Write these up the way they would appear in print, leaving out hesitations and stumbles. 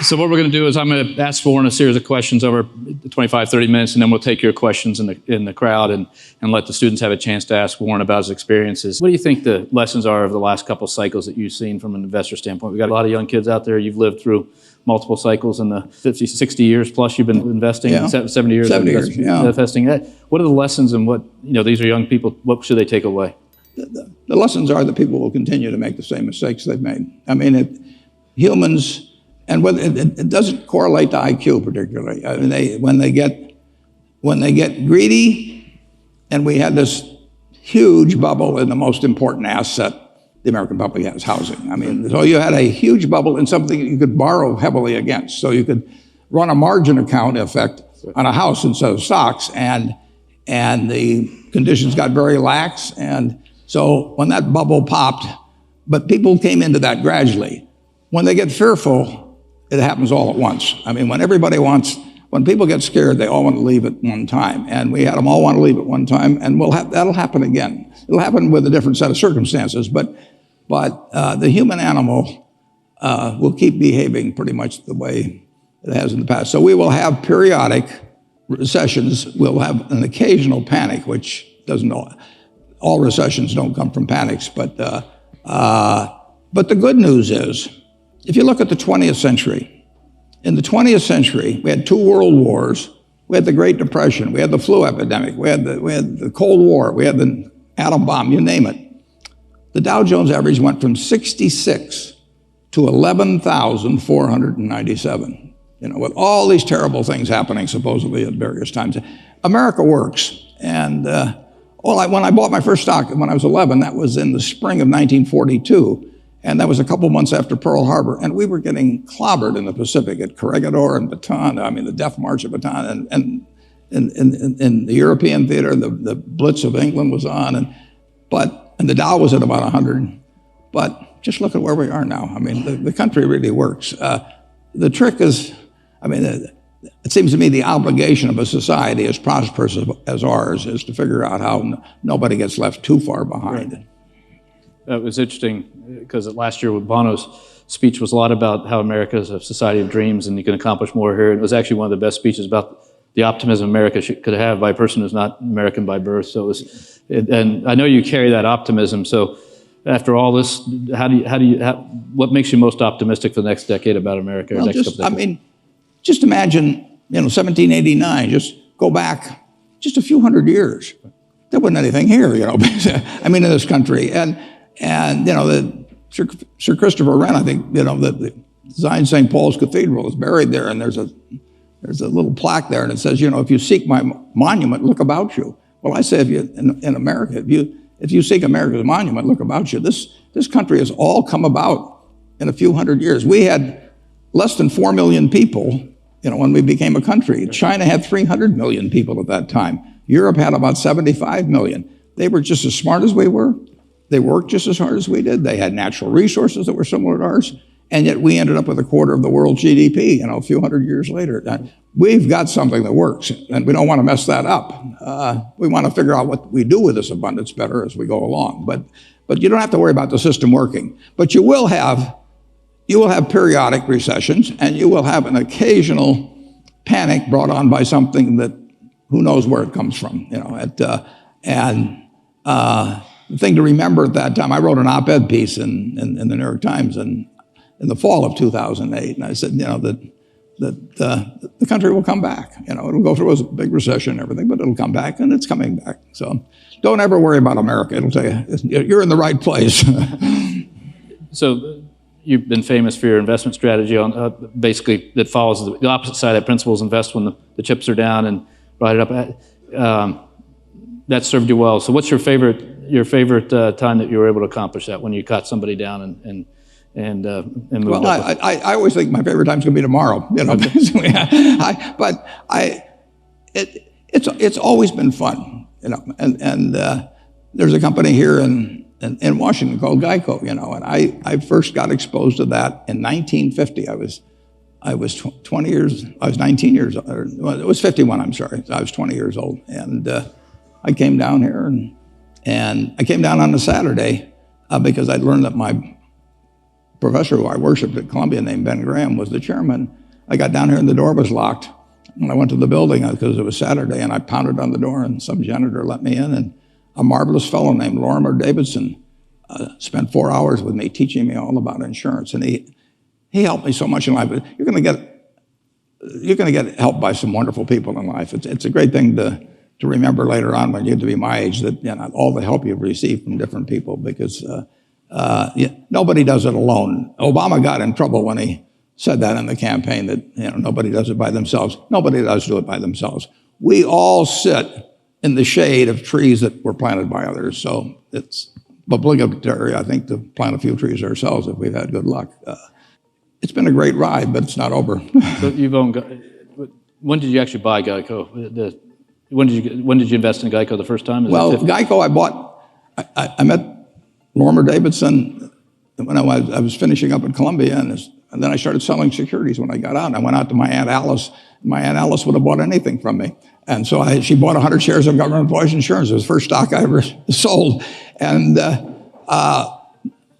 So what we're going to do is I'm going to ask Warren a series of questions over 25, 30 minutes, and then we'll take your questions in the crowd and let the students have a chance to ask Warren about his experiences. What do you think the lessons are of the last couple of cycles that you've seen from an investor standpoint? We've got a lot of young kids out there. You've lived through multiple cycles in the 50, 60 years plus you've been investing, 70 years. 70 years, investing. What are the lessons and what, these are young people, what should they take away? The lessons are that people will continue to make the same mistakes they've made. I mean, humans... And it doesn't correlate to IQ particularly. I mean, when they get greedy, and we had this huge bubble in the most important asset the American public has, housing. I mean, so you had a huge bubble in something you could borrow heavily against. So you could run a margin account effect on a house instead of stocks, and the conditions got very lax. And so when that bubble popped, but people came into that gradually. When they get fearful, it happens all at once. I mean, when people get scared, they all want to leave at one time. And we had them all want to leave at one time, and that'll happen again. It'll happen with a different set of circumstances, but the human animal will keep behaving pretty much the way it has in the past. So we will have periodic recessions. We'll have an occasional panic, which all recessions don't come from panics, but the good news is, if you look at the 20th century, in the 20th century, we had 2 world wars, we had the Great Depression, we had the flu epidemic, we had the Cold War, we had the atom bomb, you name it. The Dow Jones average went from 66 to 11,497, with all these terrible things happening supposedly at various times. America works. And when I bought my first stock when I was 11, that was in the spring of 1942. And that was a couple months after Pearl Harbor. And we were getting clobbered in the Pacific at Corregidor and Bataan. I mean, the Death March of Bataan. And in the European theater, the Blitz of England was on. And the Dow was at about 100. But just look at where we are now. I mean, the country really works. The trick is, it seems to me the obligation of a society as prosperous as ours is to figure out how nobody gets left too far behind. Right. It was interesting because last year Bono's speech was a lot about how America is a society of dreams and you can accomplish more here. It was actually one of the best speeches about the optimism America could have by a person who's not American by birth. So and I know you carry that optimism. So after all this, what makes you most optimistic for the next decade about America? Well, just imagine, 1789. Just go back just a few hundred years. There wasn't anything here, in this country. And Sir Christopher Wren, I think, that designed St. Paul's Cathedral is buried there, and there's a little plaque there, and it says, if you seek my monument, look about you. Well, I say, in America, if you seek America's monument, look about you. This country has all come about in a few hundred years. We had less than 4 million people, when we became a country. China had 300 million people at that time. Europe had about 75 million. They were just as smart as we were. They worked just as hard as we did. They had natural resources that were similar to ours. And yet we ended up with a quarter of the world's GDP, a few hundred years later. We've got something that works, and we don't want to mess that up. We want to figure out what we do with this abundance better as we go along. But you don't have to worry about the system working. But you will have periodic recessions, and you will have an occasional panic brought on by something that who knows where it comes from, the thing to remember at that time, I wrote an op-ed piece in the New York Times in the fall of 2008, and I said, that the country will come back. It'll go through a big recession and everything, but it'll come back, and it's coming back. So don't ever worry about America. It'll tell you, you're in the right place. So you've been famous for your investment strategy on basically that follows the opposite side of principles. Invest when the chips are down and ride it up. That served you well. So what's your favorite time that you were able to accomplish that, when you caught somebody down and moved well, up? I always think my favorite time's going to be tomorrow. It's always been fun. And there's a company here in Washington called Geico. And I first got exposed to that in 1950. I was 20 years. I was 19 years. Well, it was 51. I'm sorry. I was 20 years old, and I came down here, and I came down on a Saturday because I'd learned that my professor who I worshiped at Columbia named Ben Graham was the chairman. I got down here and the door was locked. When I went to the building, because it was Saturday, and I pounded on the door, and some janitor let me in, and a marvelous fellow named Lorimer Davidson spent 4 hours with me teaching me all about insurance, and he helped me so much in life. You're going to get help by some wonderful people in life. It's a great thing to remember later on when you get to be my age, that all the help you've received from different people, because nobody does it alone. Obama got in trouble when he said that in the campaign, that nobody does it by themselves. Nobody does do it by themselves. We all sit in the shade of trees that were planted by others. So it's obligatory, I think, to plant a few trees ourselves if we've had good luck. It's been a great ride, but it's not over. So you've owned. When did you actually buy Geico? When did you invest in Geico the first time? Well, Geico, I bought. I met Lorimer Davidson when I was finishing up at Columbia, and then I started selling securities when I got out. And I went out to my Aunt Alice. My Aunt Alice would have bought anything from me. And so she bought 100 shares of Government Employees Insurance. It was the first stock I ever sold. And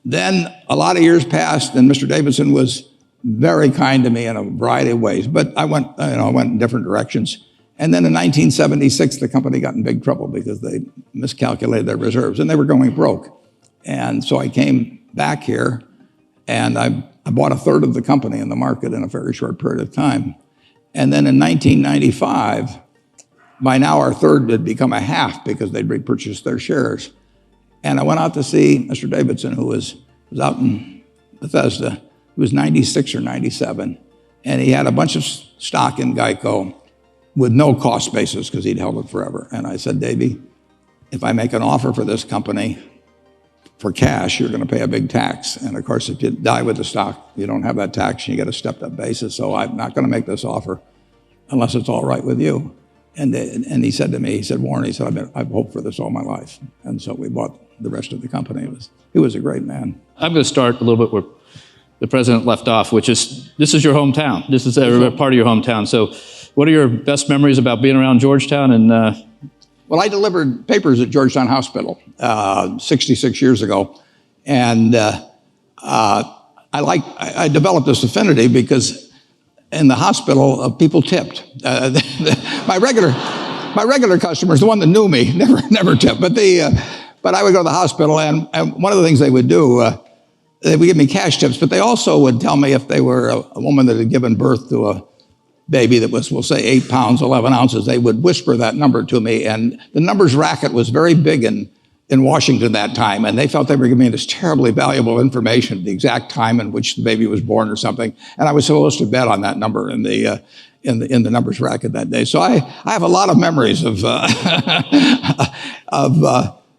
then a lot of years passed, and Mr. Davidson was very kind to me in a variety of ways. But I went in different directions. And then in 1976, the company got in big trouble because they miscalculated their reserves, and they were going broke. And so I came back here, and I bought a third of the company in the market in a very short period of time. And then in 1995, by now our third had become a half because they'd repurchased their shares. And I went out to see Mr. Davidson, who was out in Bethesda. He was 96 or 97. And he had a bunch of stock in Geico with no cost basis because he'd held it forever. And I said, Davey, if I make an offer for this company for cash, you're going to pay a big tax. And of course, if you die with the stock, you don't have that tax, and you get a stepped up basis. So I'm not going to make this offer unless it's all right with you. And he said to me, he said, Warren, he said, I've hoped for this all my life. And so we bought the rest of the company. He was a great man. I'm going to start a little bit where the president left off, which is, this is your hometown. This is a part of your hometown. So what are your best memories about being around Georgetown? And well, I delivered papers at Georgetown Hospital 66 years ago. And I developed this affinity because in the hospital, people tipped. My regular customers, the one that knew me, never tipped. But I would go to the hospital, and one of the things they would do, they would give me cash tips, but they also would tell me if they were a woman that had given birth to a baby that was, we'll say, 8 pounds, 11 ounces, they would whisper that number to me. And the numbers racket was very big in Washington that time, and they felt they were giving me this terribly valuable information, the exact time in which the baby was born or something. And I was supposed to bet on that number in the numbers racket that day. So I have a lot of memories of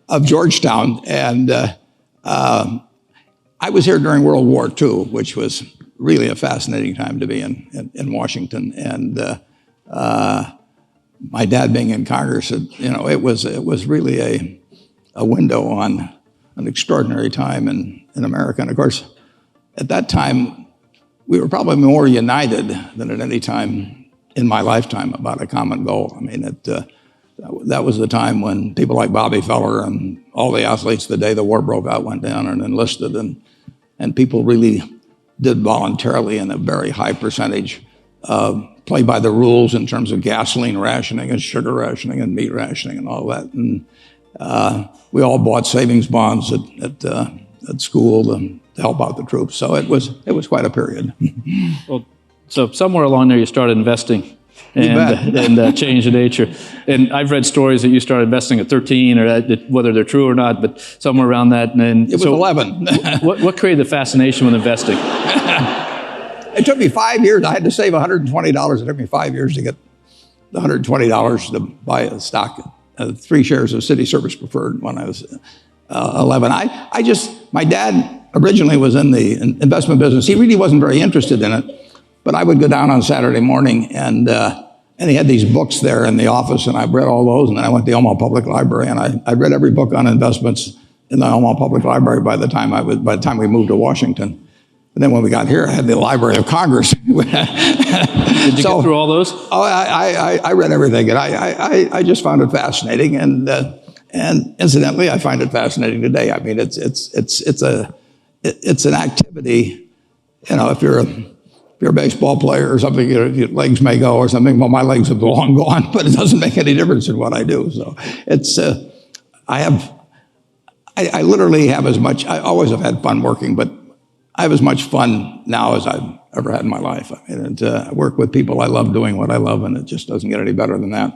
of Georgetown, and I was here during World War II, which was really a fascinating time to be in Washington. And my dad being in Congress, it was really a window on an extraordinary time in America. And of course, at that time, we were probably more united than at any time in my lifetime about a common goal. I mean, that was the time when people like Bobby Feller and all the athletes, the day the war broke out, went down and enlisted, and people really did voluntarily in a very high percentage play by the rules in terms of gasoline rationing and sugar rationing and meat rationing and all that. And we all bought savings bonds at school to help out the troops. So it was quite a period. Well, so somewhere along there you started investing and changed the nature. And I've read stories that you started investing at 13, or whether they're true or not, but somewhere around that. And it was 11. what created the fascination with investing? It took me 5 years. I had to save $120. It took me 5 years to get the $120 to buy a stock, 3 shares of City Service Preferred when I was 11. My dad originally was in the investment business. He really wasn't very interested in it. But I would go down on Saturday morning, and he had these books there in the office, and I read all those. And then I went to the Omaha Public Library, and I read every book on investments in the Omaha Public Library by the time we moved to Washington. And then when we got here, I had the Library of Congress. Did you get through all those? Oh, I read everything, and I just found it fascinating. And incidentally, I find it fascinating today. I mean, it's it's an activity. If you're a baseball player or something, your legs may go or something. Well, my legs have long gone, but it doesn't make any difference in what I do. So it's, I literally have as much, I always have had fun working, but I have as much fun now as I've ever had in my life. I work with people I love doing what I love, and it just doesn't get any better than that.